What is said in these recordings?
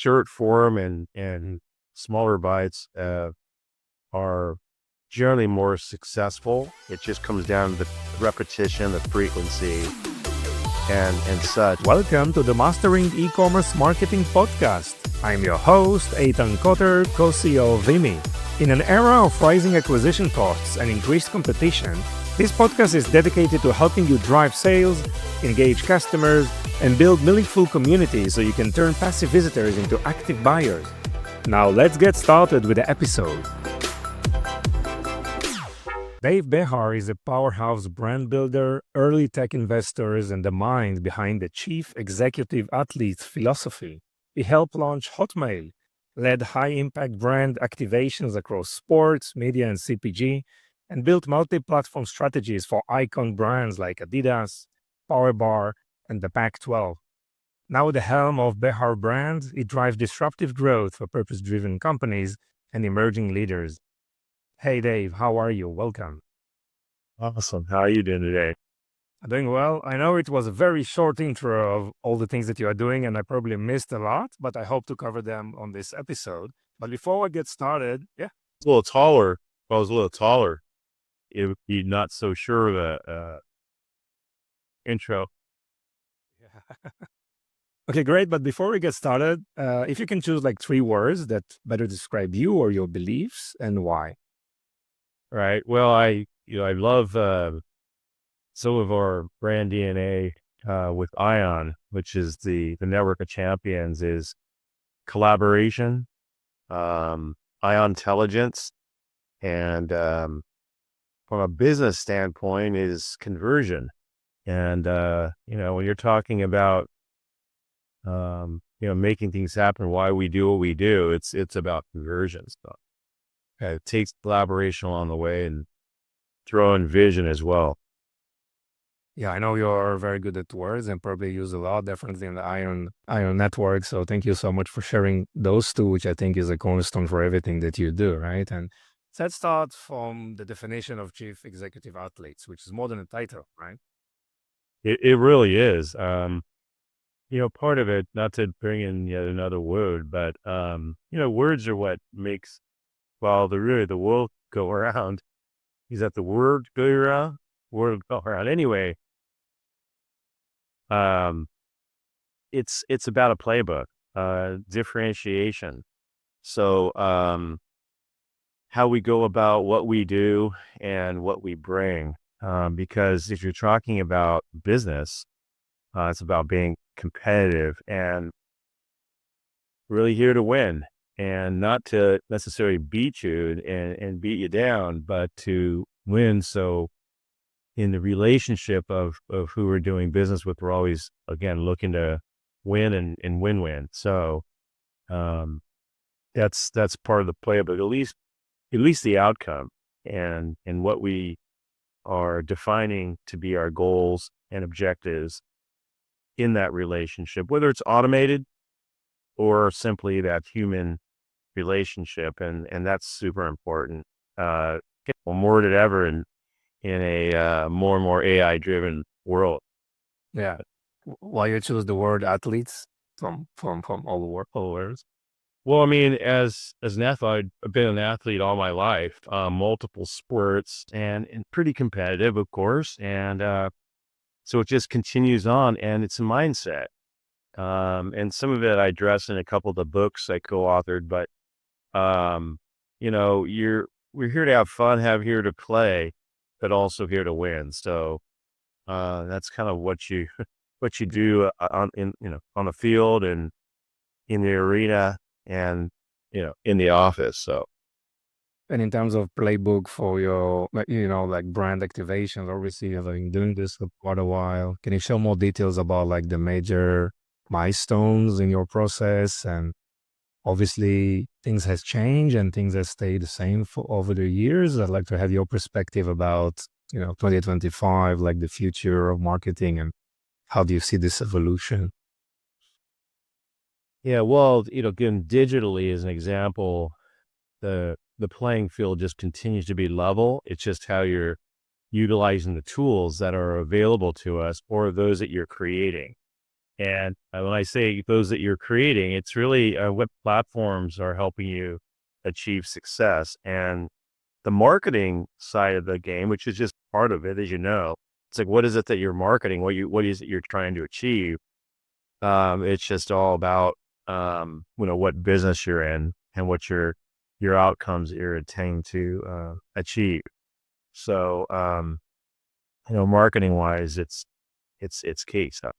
short form and smaller bites are generally more successful. It just comes down to the repetition, the frequency, and such. Welcome to the Mastering E-commerce Marketing Podcast. I'm your host, Eitan Koter, co-CEO of Vimy. In an era of rising acquisition costs and increased competition, this podcast is dedicated to helping you drive sales, engage customers, and build meaningful communities so you can turn passive visitors into active buyers. Now let's get started with the episode. Dave Behar is a powerhouse brand builder, early tech investors, and the mind behind the Chief Executive Athletes philosophy. He helped launch Hotmail, led high-impact brand activations across sports, media, and CPG, and built multi-platform strategies for icon brands like Adidas, Powerbar, and the Pac-12. Now at the helm of Behar Brands, he drives disruptive growth for purpose-driven companies and emerging leaders. Hey Dave, how are you? Welcome. Awesome. How are you doing today? I'm doing well. I know it was a very short intro of all the things that you are doing, and I probably missed a lot, but I hope to cover them on this episode. But before I get started, A little taller. If I was a little taller, it would be not so sure of the intro. Okay, great. But before we get started, if you can choose like 3 words that better describe you or your beliefs and why. Right. Well, I love some of our brand DNA with Ion, which is the network of champions, is collaboration, Ion intelligence, and from a business standpoint is conversion. And when you're talking about making things happen, why we do what we do, it's about conversion stuff. It takes collaboration along the way and throw in vision as well. Yeah, I know you're very good at words and probably use a lot, definitely in the Ion network. So thank you so much for sharing those two, which I think is a cornerstone for everything that you do, right? And let's start from the definition of Chief Executive Athletes, which is more than a title, right? It really is. Part of it, not to bring in yet another word, but words are what makes the world go around. Is that the word go around? Word go around. Anyway, it's about a playbook, differentiation. So, how we go about what we do and what we bring. Because if you're talking about business, it's about being competitive and really here to win, and not to necessarily beat you and beat you down, but to win. So in the relationship of who we're doing business with, we're always, again, looking to win and win-win. So that's part of the play, but at least the outcome and what we are defining to be our goals and objectives in that relationship, whether it's automated or simply that human relationship. And that's super important. More than ever in a more and more AI driven world. Yeah. Why you choose the word athletes from all the words? Well, I mean, as an athlete, I've been an athlete all my life, multiple sports and pretty competitive, of course. And so it just continues on, and it's a mindset. And some of it I address in a couple of the books I co-authored, but we're here to have fun, here to play, but also here to win. So that's kind of what you do on the field and in the arena and in the office. So. And in terms of playbook for your, like brand activations, obviously you've been doing this for quite a while. Can you share more details about like the major milestones in your process? And obviously things has changed and things have stayed the same for over the years. I'd like to have your perspective about, 2025, like the future of marketing, and how do you see this evolution? Yeah, well, again, digitally as an example, the playing field just continues to be level. It's just how you're utilizing the tools that are available to us or those that you're creating. And when I say those that you're creating, it's really what platforms are helping you achieve success. And the marketing side of the game, which is just part of it, as you know, it's like, what is it that you're marketing? What is it you're trying to achieve? It's just all about, what business you're in and what your outcomes you're intending to achieve. So, marketing wise, it's key. So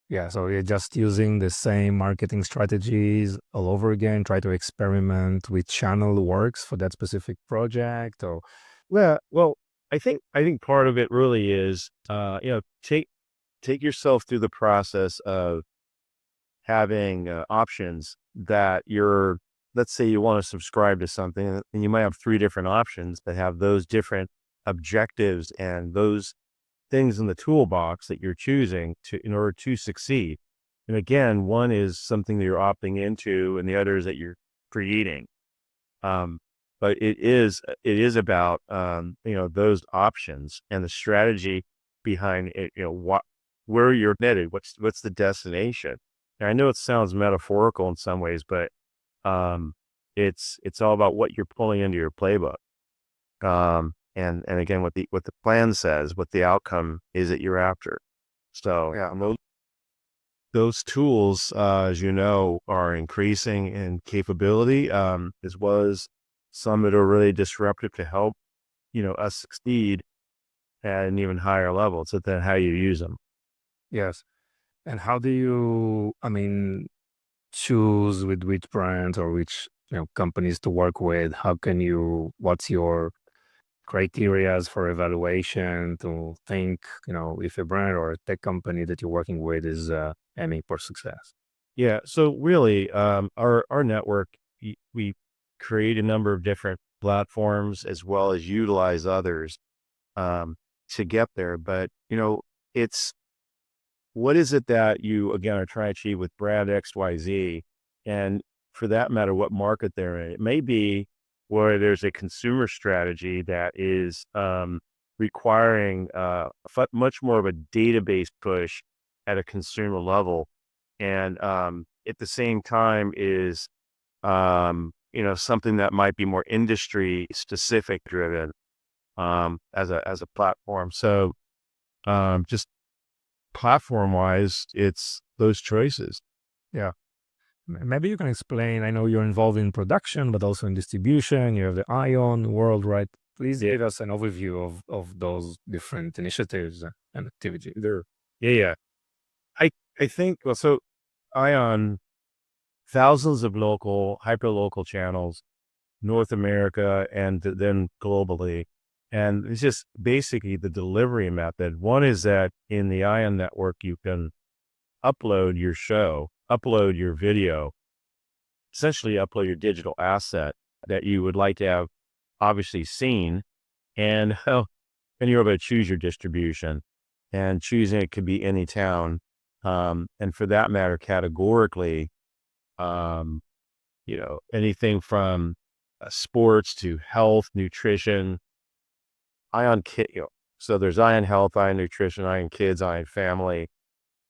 Yeah, so you're just using the same marketing strategies all over again, try to experiment which channel works for that specific project or well, I think part of it really is, take yourself through the process of having options that you're. Let's say you want to subscribe to something, and you might have three different options that have those different objectives and those things in the toolbox that you're choosing to in order to succeed. And again, one is something that you're opting into, and the other is that you're creating. Um, but it is about those options and the strategy behind it. Where you're headed. What's the destination? And I know it sounds metaphorical in some ways, but um, it's all about what you're pulling into your playbook. And again, what the plan says, what the outcome is that you're after. So yeah, and those tools, as you know, are increasing in capability, as well as some that are really disruptive to help, us succeed at an even higher level. It's then how you use them. yes. And how do you, I mean, choose with which brands or which companies to work with? How can you? What's your criterias for evaluation to think if a brand or a tech company that you're working with is aiming for success? Yeah. So really, our network, we create a number of different platforms as well as utilize others um, to get there. But it's what is it that you again are trying to achieve with brand XYZ, and for that matter, what market they're in. It may be where there's a consumer strategy that is requiring much more of a database push at a consumer level, and at the same time is something that might be more industry specific driven as a platform. So just platform wise, it's those choices. Yeah. Maybe you can explain. I know you're involved in production, but also in distribution. You have the Ion World, right? Please give us an overview of those different initiatives and activities. There, yeah, yeah. I think well, so Ion, thousands of local, hyper local channels, North America and then globally. And it's just basically the delivery method. One is that in the Ion network, you can upload your show, upload your video, essentially upload your digital asset that you would like to have obviously seen. And, and you're able to choose your distribution, and choosing it could be any town. And for that matter, categorically, um, anything from sports to health, nutrition, Ion Kit. So there's Ion Health, Ion Nutrition, Ion Kids, Ion Family,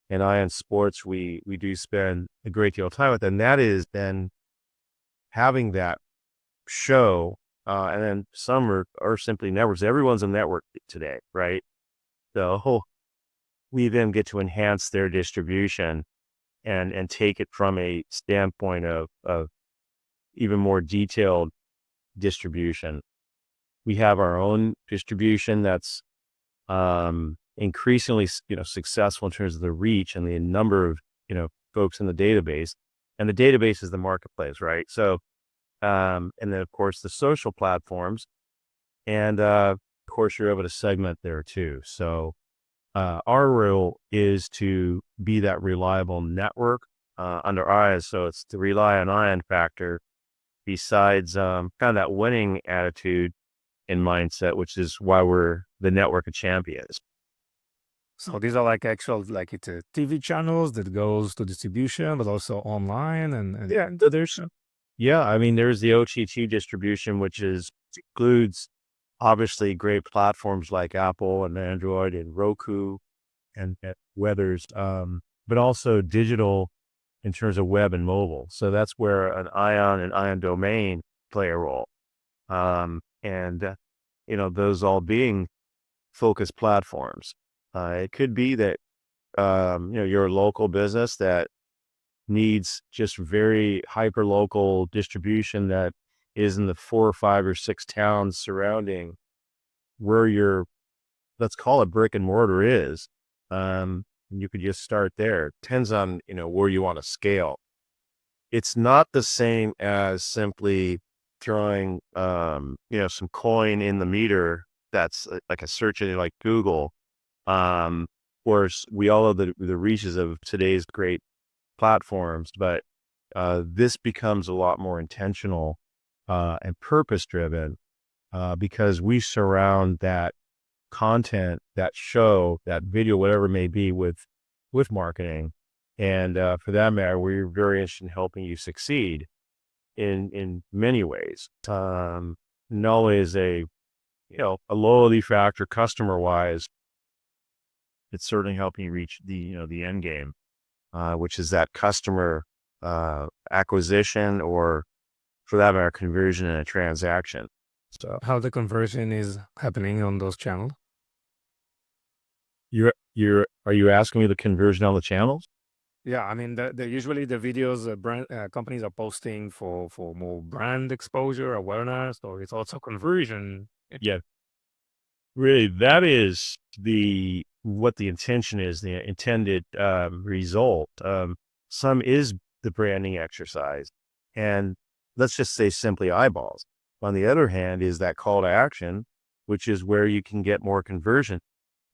and Ion Sports. We do spend a great deal of time with, and that is then having that show, and then some are simply networks. Everyone's a network today, right? So we then get to enhance their distribution and take it from a standpoint of even more detailed distribution. We have our own distribution that's increasingly, successful in terms of the reach and the number of, folks in the database. And the database is the marketplace, right? So, and then of course the social platforms, and of course you're able to segment there too. So, our role is to be that reliable network under eyes. So it's to rely on Ion factor besides kind of that winning attitude and mindset, which is why we're the network of champions. So these are like actual, like it's a TV channels that goes to distribution, but also online Yeah, and there's yeah, I mean there's the OTT distribution, which includes obviously great platforms like Apple and Android and Roku and Weathers. but also digital in terms of web and mobile. So that's where an Ion and Ion domain play a role. Those all being focused platforms. It could be that, you're a local business that needs just very hyper local distribution that is in the 4 or 5 or 6 towns surrounding where your, let's call it brick and mortar is. You could just start there. Depends on, where you want to scale. It's not the same as simply throwing, some coin in the meter. That's like a search engine like Google. We all have the reaches of today's great platforms, but this becomes a lot more intentional and purpose driven because we surround that content, that show, that video, whatever it may be, with marketing. And for that matter, we're very interested in helping you succeed in many ways. Not only is a loyalty factor customer wise, it's certainly helping you reach the end game, which is that customer acquisition, or for that matter, conversion in a transaction. So how the conversion is happening on those channels? Are you asking me the conversion on the channels? Yeah, I mean, the usually the videos brand companies are posting for more brand exposure, awareness, or it's also conversion. Yeah, really, that is what the intention is, the intended result. Some is the branding exercise, and let's just say simply eyeballs. On the other hand, is that call to action, which is where you can get more conversion.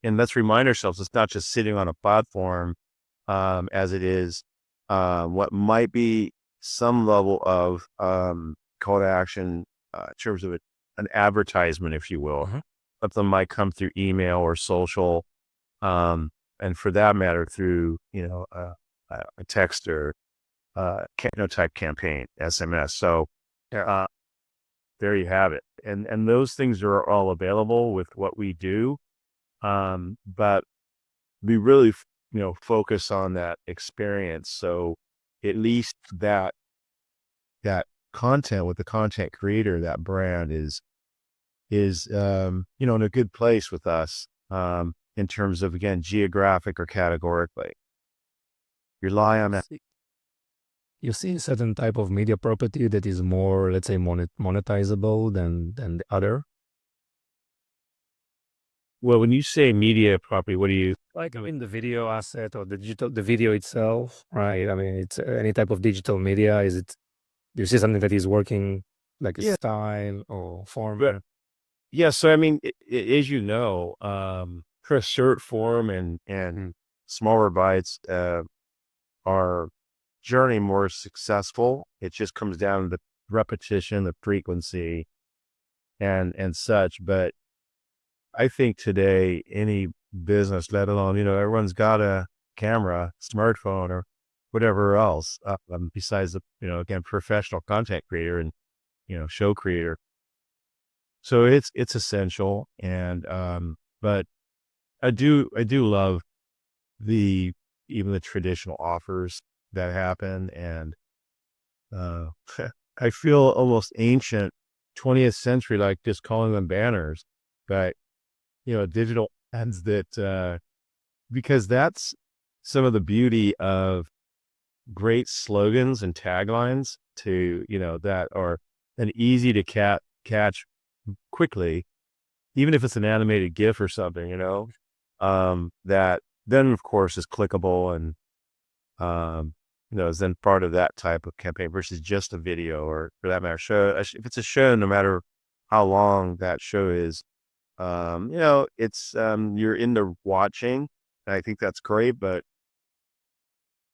And let's remind ourselves, it's not just sitting on a platform, as it is what might be some level of call to action in terms of an advertisement, if you will. Mhm. But them might come through email or social, and for that matter, through a text or type campaign, SMS. So Yeah. there you have it, and those things are all available with what we do. But we really, focus on that experience. So at least that content with the content creator, that brand is in a good place with us, in terms of, again, geographic or categorically. Rely on that. You see a certain type of media property that is more, let's say, monetizable than the other. Well, when you say media property, what do you? Like, I mean, the video asset or the video itself, right? I mean, it's any type of digital media. Do you see something that is working like a Yeah, style or but format? yeah. So I mean, as you know, for a short form and smaller bites, are journey more successful. It just comes down to the repetition, the frequency, and such. But I think today, any business, let alone, everyone's got a camera, smartphone, or whatever else, besides the, again, professional content creator and, show creator. So it's essential. But I do love the, even the traditional offers that happen. And, uh, I feel almost ancient 20th century, like just calling them banners, but, digital ads that, because that's some of the beauty of great slogans and taglines that are an easy to catch quickly, even if it's an animated GIF or something, that then of course is clickable and, is then part of that type of campaign versus just a video, or for that matter, show. If it's a show, no matter how long that show is, it's, you're into watching, and I think that's great. But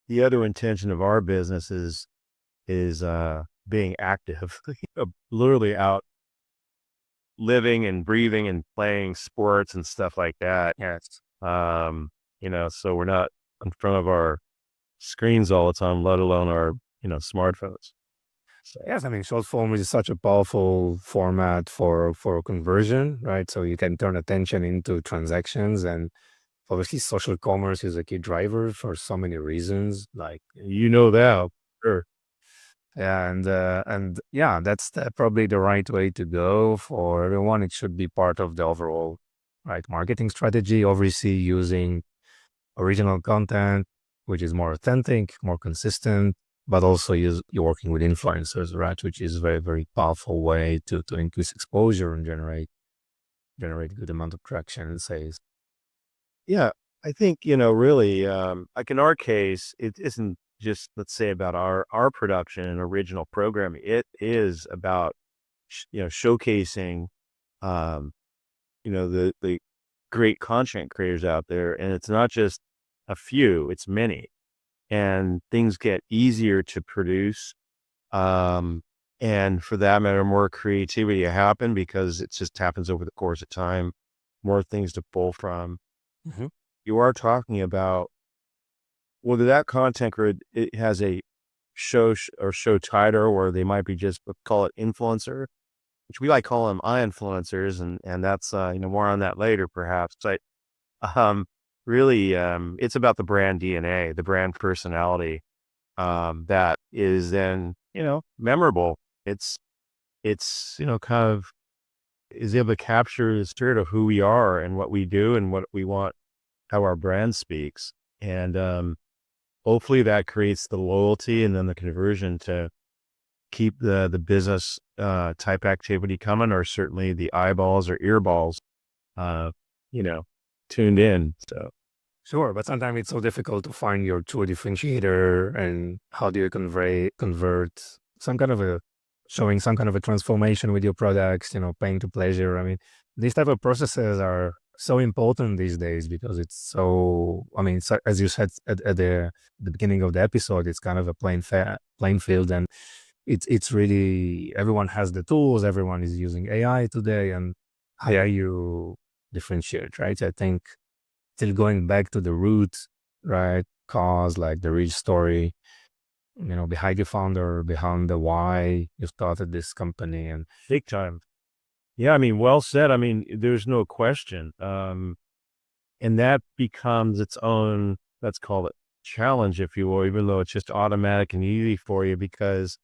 the other intention of our business is being active, literally out living and breathing and playing sports and stuff like that. Yes. So we're not in front of our screens all the time, let alone our, smartphones. So Yes, I mean, short form is such a powerful format for conversion, right? So you can turn attention into transactions, and Obviously, social commerce is a key driver for so many reasons. Like, You know that. Sure. yeah, and yeah, that's probably the right way to go for everyone. It should be part of the overall right marketing strategy. Obviously, using original content, which is more authentic, more consistent, but also you're working with influencers, right? Which is a very, very powerful way to increase exposure and generate good amount of traction and sales. Yeah, I think, really, like in our case, it isn't just, let's say, about our production and original programming. It is about, showcasing, um, the great content creators out there, and it's not just a few, it's many, and things get easier to produce. Um, and for that matter, more creativity to happen because it just happens over the course of time, more things to pull from. Mhm. You are talking about whether that content grid it has a or show title, or they might be just call it influencer, which we like calling them influencers, and that's more on that later perhaps. But um, really, it's about the brand DNA, the brand personality that is then memorable. It's kind of is able to capture the spirit of who we are and what we do and what we want, how our brand speaks, and hopefully that creates the loyalty and then the conversion to keep the business type activity coming, or certainly the eyeballs or earballs, uh, you know, tuned in. So Sure, but sometimes it's so difficult to find your true differentiator and how do you convert some kind of a showing some kind of a transformation with your products, pain to pleasure. I mean, these type of processes are so important these days because it's so, I mean, so, as you said at the beginning of the episode, it's kind of a plain field, and it's really everyone has the tools, everyone is using AI today, and how are you differentiate, right? I think still going back to the roots, right? Cause like the real story, behind the founder, behind the why you started this company. And big time. Yeah, I mean, well said. I mean, there's no question. And that becomes its own, let's call it challenge, if you will, even though it's just automatic and easy for you, because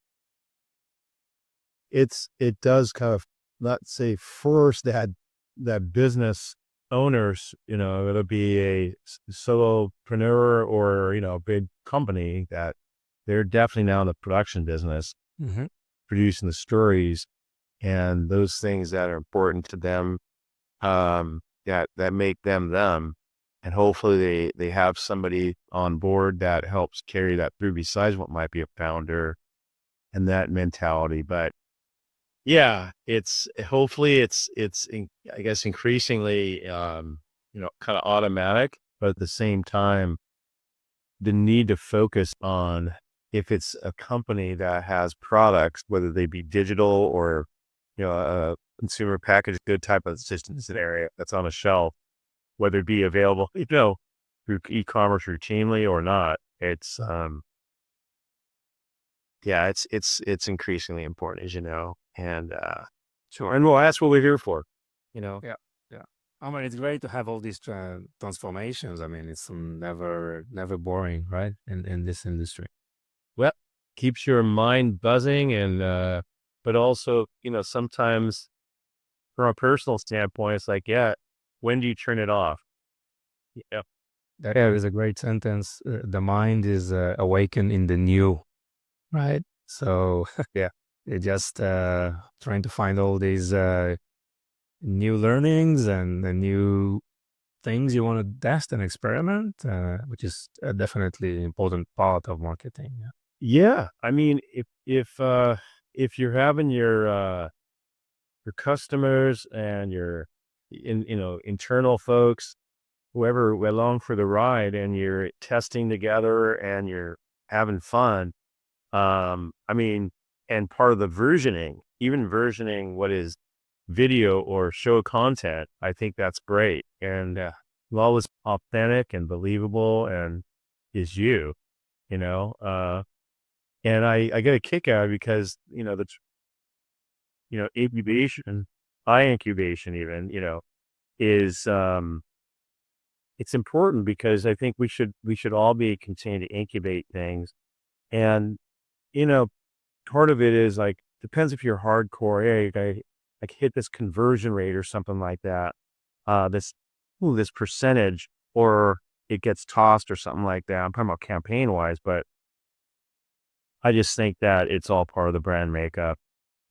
it does kind of, let's say, force that business owners, it'll be a solopreneur or, a big company that they're definitely now in the production business, Mhm. producing the stories and those things that are important to them, that make them them. And hopefully they have somebody on board that helps carry that through besides what might be a founder and that mentality. But yeah, it's hopefully I guess increasingly, kind of automatic, but at the same time, the need to focus on if it's a company that has products, whether they be digital or, a consumer packaged good type of systems area that's on a shelf, whether it be available, through e-commerce routinely or not. Yeah, it's increasingly important, as you know, Sure. and well, that's what we're here for, you know. Yeah. Yeah. I mean, it's great to have all these transformations. I mean, it's never boring, right? In this industry. Well, keeps your mind buzzing and, but also, sometimes from a personal standpoint, it's like, yeah, when do you turn it off? Yeah. That is a great sentence. The mind is awakened in the new, right? So Yeah. you're just trying to find all these new learnings and the new things you want to test and experiment, which is definitely an important part of marketing. Yeah. Yeah. I mean, if you're having your customers and your internal folks, whoever along for the ride, and you're testing together and you're having fun. I mean, and part of the versioning, even versioning what is video or show content, I think that's great. And well, it's authentic and believable and is you, you know, and I get a kick out of it because, incubation, high incubation even, is, it's important because I think we should all be continuing to incubate things. And, you know, part of it is like depends if you're hardcore, hey, I like hit this conversion rate or something like that. This this percentage or it gets tossed or something like that. I'm talking about campaign wise, but I just think that it's all part of the brand makeup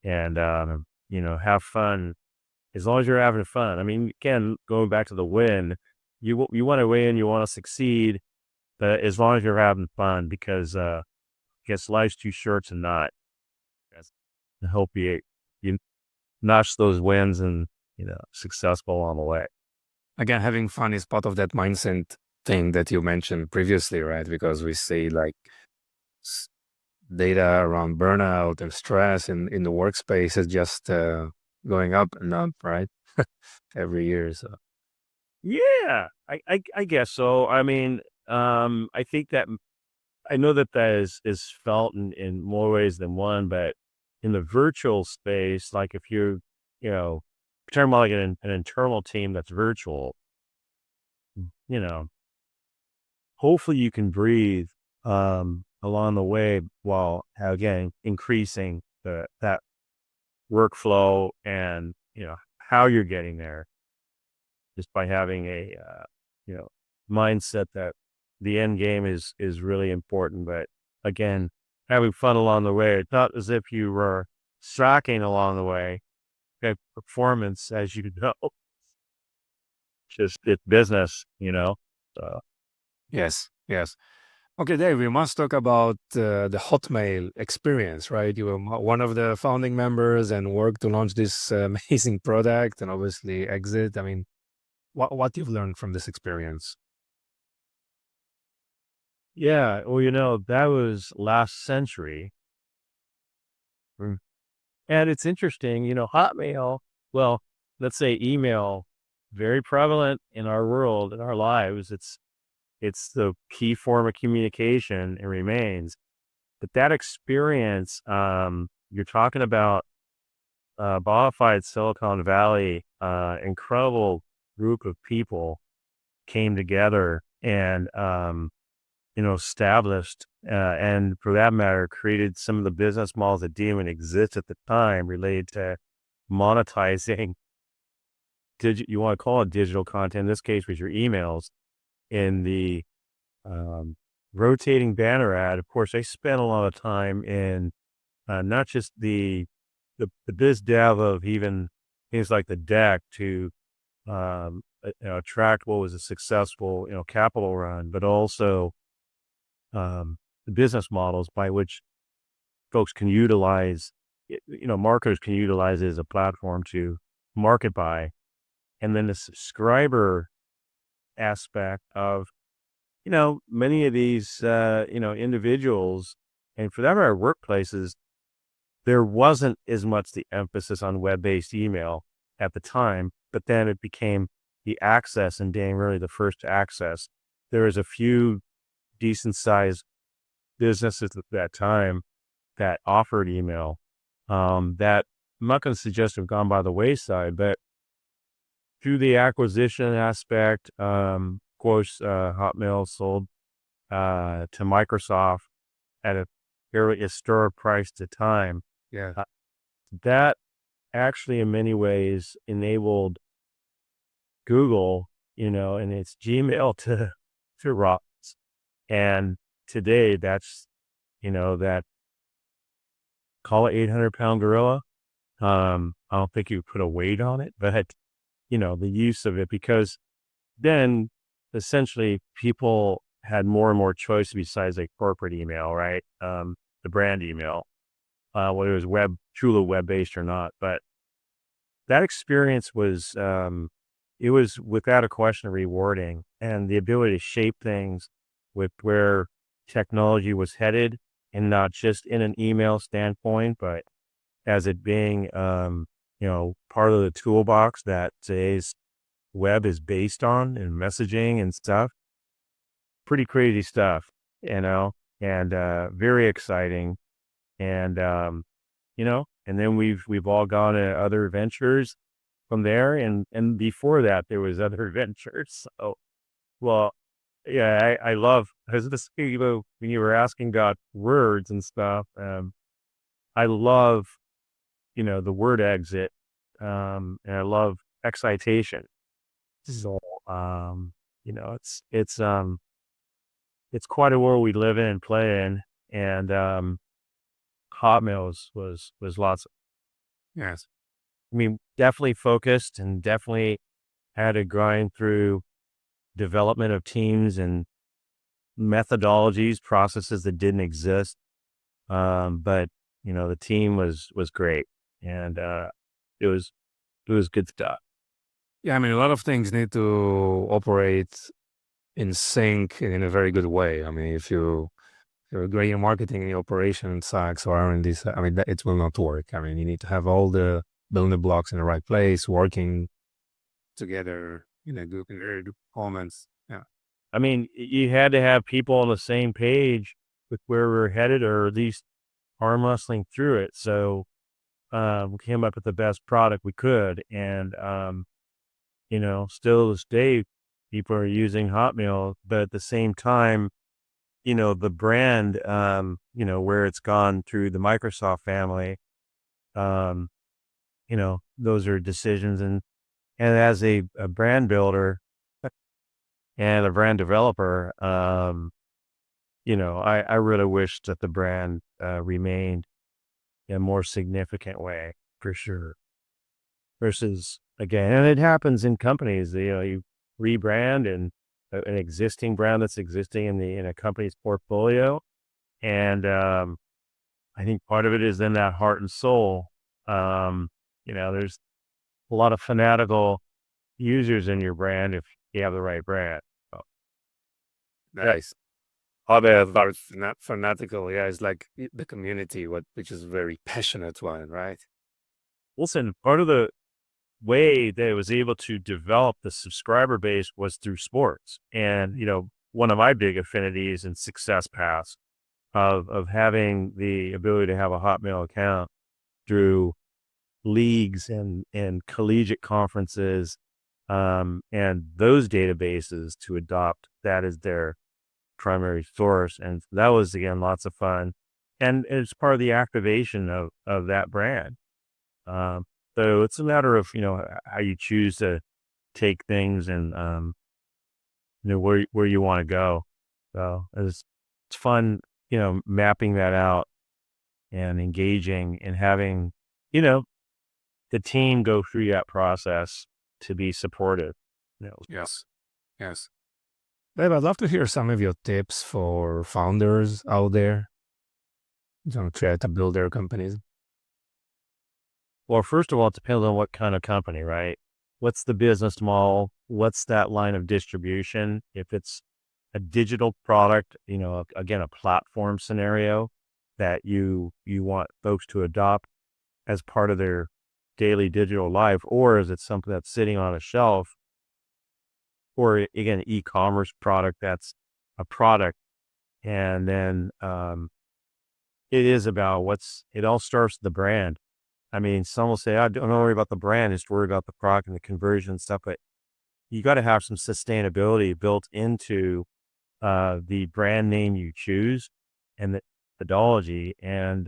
and have fun as long as you're having fun. I mean, again, going back to the win, you want to win, you want to succeed, but as long as you're having fun, because I guess life's too short to not. That's to help you notch those wins and successful on the way. Again, having fun is part of that mindset thing that you mentioned previously, right? Because we see like s- data around burnout and stress in the workspace is just going up and up, right? Every year. So, Yeah, I guess so. I mean, I think that I know that that is felt in more ways than one, but in the virtual space, like if you know, talking about like an internal team that's virtual, you know, hopefully you can breathe along the way while again increasing that workflow and how you're getting there just by having a you know mindset that the end game is really important. But again, having fun along the way. It's not as if you were slacking along the way. Okay, performance, as you know, just it's business. So yes, yes. Okay, Dave, we must talk about the Hotmail experience, right? You were one of the founding members and worked to launch this amazing product and obviously exit. I mean, what you've learned from this experience? yeah, well, that was last century. Mm. And it's interesting, Hotmail, well, let's say email, very prevalent in our world, in our lives. It's the key form of communication and remains. But that experience, you're talking about bona fide Silicon Valley, incredible group of people came together and established, and for that matter, created some of the business models that didn't even exist at the time related to monetizing you want to call it digital content. In this case, was your emails in the um, rotating banner ad. Of course, they spent a lot of time in not just the biz dev of even things like the deck to attract what was a successful capital run, but also the business models by which folks can utilize marketers can utilize it as a platform to market by, and then the subscriber aspect of many of these individuals, and for that matter workplaces, there wasn't as much the emphasis on web-based email at the time, but then it became the access and being really the first to access. There was a few decent sized businesses at that time that offered email, that I'm not going to suggest have gone by the wayside, but through the acquisition aspect, of course, Hotmail sold to Microsoft at a fairly historic price at the time. Yeah. Uh, that actually, in many ways, enabled Google, and its Gmail to rise. And today, that's that call it 800-pound gorilla. I don't think you put a weight on it, but the use of it, because then essentially people had more and more choice besides like corporate email, right? The brand email, whether it was truly web based or not. But that experience was, it was without a question rewarding, and the ability to shape things with where technology was headed, and not just in an email standpoint, but as it being, part of the toolbox that today's web is based on and messaging and stuff. Pretty crazy stuff, and very exciting. And and then we've all gone to other ventures from there, and before that there was other ventures. So Well, yeah, I love as this, when you were asking about words and stuff, I love, the word exit, and I love excitation. So, it's quite a world we live in and play in, and, Hotmail was lots. Yes. I mean, definitely focused and definitely had to grind through development of teams and methodologies, processes that didn't exist. But the team was great, and it was it was good stuff. Yeah, I mean, a lot of things need to operate in sync and in a very good way. I mean, if you're great in marketing and your operation sucks or R&D, I mean, it will not work. I mean, you need to have all the building blocks in the right place, working together in very good performance. Yeah. I mean, you had to have people on the same page with where we're headed, or at least arm wrestling through it. So we came up with the best product we could, and still to this day, people are using Hotmail, but at the same time, the brand, where it's gone through the Microsoft family, um, those are decisions, and as a brand builder and a brand developer, I really wish that the brand remained in a more significant way for sure. Versus again, and it happens in companies. You rebrand and an existing brand that's existing in a company's portfolio, and I think part of it is in that heart and soul. There's a lot of fanatical users in your brand if you have the right brand. So, yeah, Nice. Other very fanatical, yeah, it's like the community, which is a very passionate one, right? listen, part of the way that it was able to develop the subscriber base was through sports. And, one of my big affinities and success paths of having the ability to have a Hotmail account through leagues and collegiate conferences, and those databases to adopt that as their primary source. And that was, again, lots of fun. And it's part of the activation of that brand. Um, so it's a matter of, how you choose to take things and, where you want to go. So it's fun, mapping that out and engaging and having, you know, the team go through that process to be supportive. Yes. Yes. Dave, I'd love to hear some of your tips for founders out there to try to build their companies. Well, first of all, it depends on what kind of company, right? What's the business model? What's that line of distribution? If it's a digital product, again, a platform scenario that you want folks to adopt as part of their daily digital life, or is it something that's sitting on a shelf, or again, e-commerce product that's a product, and then it is about it all starts with the brand. I mean, some will say, "I don't worry about the brand, just worry about the product and the conversion and stuff." But you got to have some sustainability built into the brand name you choose and the methodology. And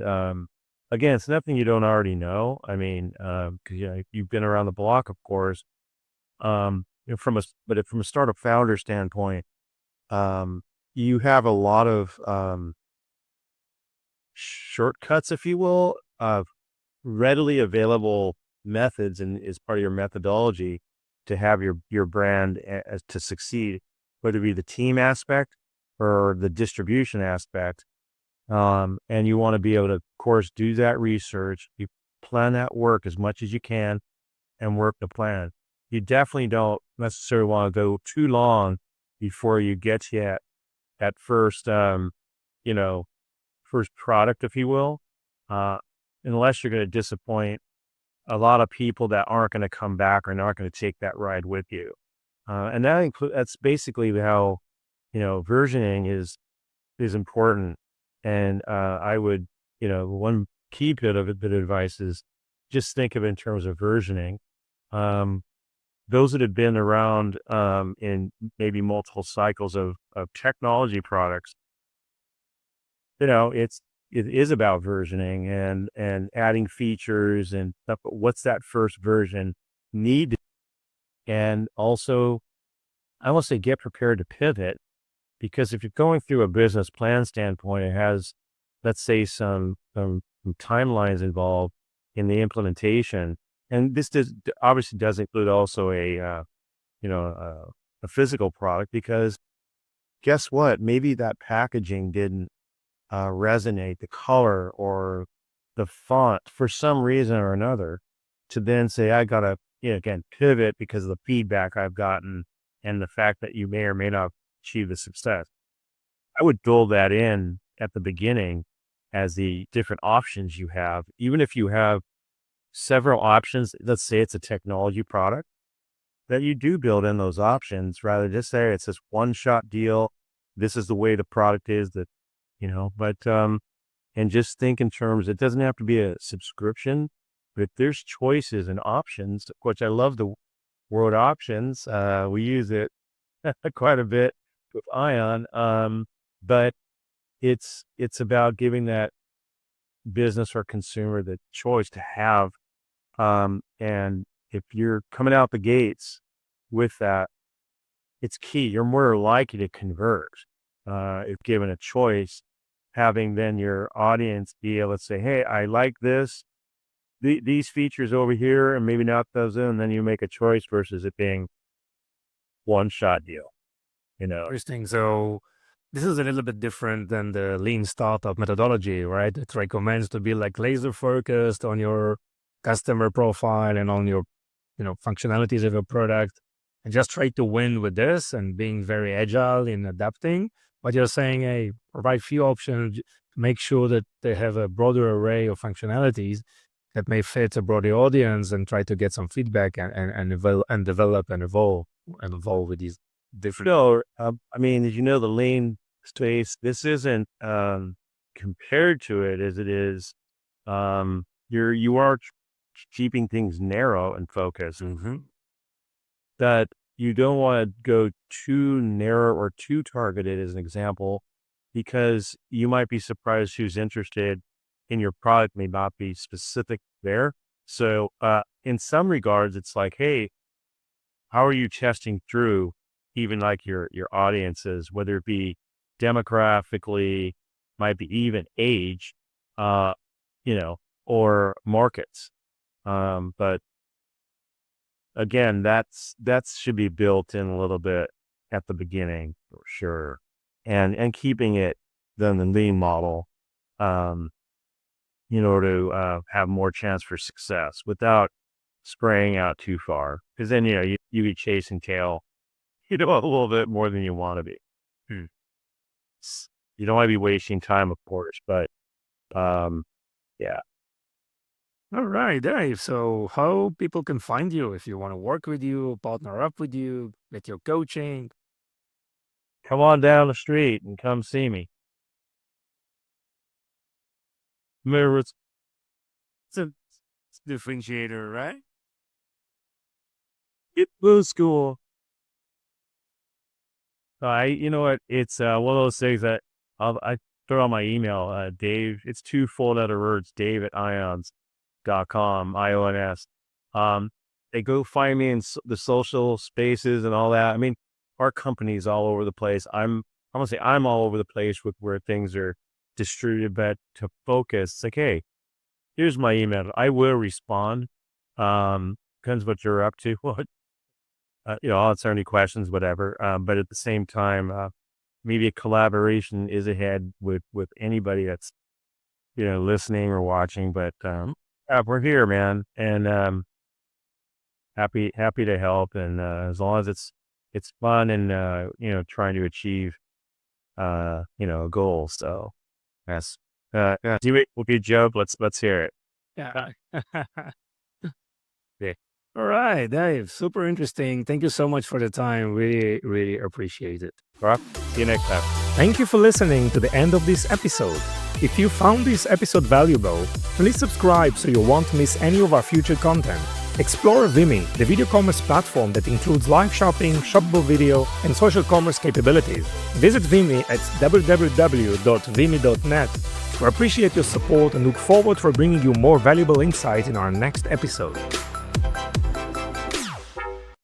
again, it's nothing you don't already know. I mean, because you've been around the block, of course. From a startup founder standpoint, um, you have a lot of shortcuts, if you will, of readily available methods, and is part of your methodology to have your brand as to succeed, whether it be the team aspect or the distribution aspect. And you want to be able to, of course, do that research. You plan that work as much as you can and work the plan. You definitely don't necessarily want to go too long before you get to that first, you know, first product, if you will, uh, unless you're going to disappoint a lot of people that aren't going to come back or not going to take that ride with you. And that's basically how, versioning is important. And I would, one key bit of advice is just think of it in terms of versioning. Um, those that have been around in maybe multiple cycles of technology products, it is about versioning and adding features and stuff. But what's that first version need? And also, I will say get prepared to pivot, because if you're going through a business plan standpoint, it has, let's say, some timelines involved in the implementation. And this obviously does include also you know, a physical product, because guess what? Maybe that packaging didn't resonate, the color or the font for some reason or another, to then say, I got to, again, pivot because of the feedback I've gotten and the fact that you may or may not achieve the success. I would build that in at the beginning as the different options you have. Even if you have several options, let's say it's a technology product, that you do build in those options rather than just say it's this one shot deal. This is the way the product is that, and just think in terms, it doesn't have to be a subscription, but if there's choices and options, which I love the word options. We use it quite a bit with Ion. But it's about giving that business or consumer the choice to have. And if you're coming out the gates with that, it's key. You're more likely to convert if given a choice, having then your audience be able to say, hey, I like this, these features over here, and maybe not those in, and then you make a choice versus it being one shot deal, Interesting. So this is a little bit different than the lean startup methodology, right? It recommends to be like laser focused on your customer profile and on your, functionalities of your product, and just try to win with this and being very agile in adapting. But you're saying, hey, provide few options, make sure that they have a broader array of functionalities that may fit a broader audience, and try to get some feedback and develop and evolve with these different. No, I mean, as you know, the lean space, this isn't compared to it as it is. You are keeping things narrow and focused. Mm-hmm. That you don't want to go too narrow or too targeted, as an example, because you might be surprised who's interested in your product may not be specific there. So in some regards, it's like, hey, how are you testing through even like your audiences, whether it be demographically, might be even age, or markets. But again, that should be built in a little bit at the beginning for sure, and keeping it then the lean model, in order to have more chance for success without spraying out too far. Because then you be chasing tail, a little bit more than you want to be. You don't want to be wasting time, of course, but yeah. All right, Dave. So how people can find you if you want to work with you, partner up with you, get your coaching? Come on down the street and come see me. Remember, It's a differentiator, right? it was school. You know what? It's one of those things that I throw on my email, Dave. It's two full letter words, Dave at ions.com, IONS. They go find me in the social spaces and all that. I mean, our company's all over the place. I'm gonna say I'm all over the place with where things are distributed, but to focus, it's like, hey, here's my email. I will respond. Depends what you're up to. What I'll answer any questions, whatever. But at the same time, maybe a collaboration is ahead with anybody that's listening or watching. But we're here, man, and happy to help. And as long as it's fun and trying to achieve a goal. So that's do it. We'll be Joe. Let's hear it. Yeah. Yeah. All right, Dave. Super interesting. Thank you so much for the time. Really, really appreciate it. All right. See you next time. Thank you for listening to the end of this episode. If you found this episode valuable, please subscribe so you won't miss any of our future content. Explore Vimy, the video commerce platform that includes live shopping, shoppable video, and social commerce capabilities. Visit Vimy at www.vimy.net. We appreciate your support and look forward for bringing you more valuable insight in our next episode.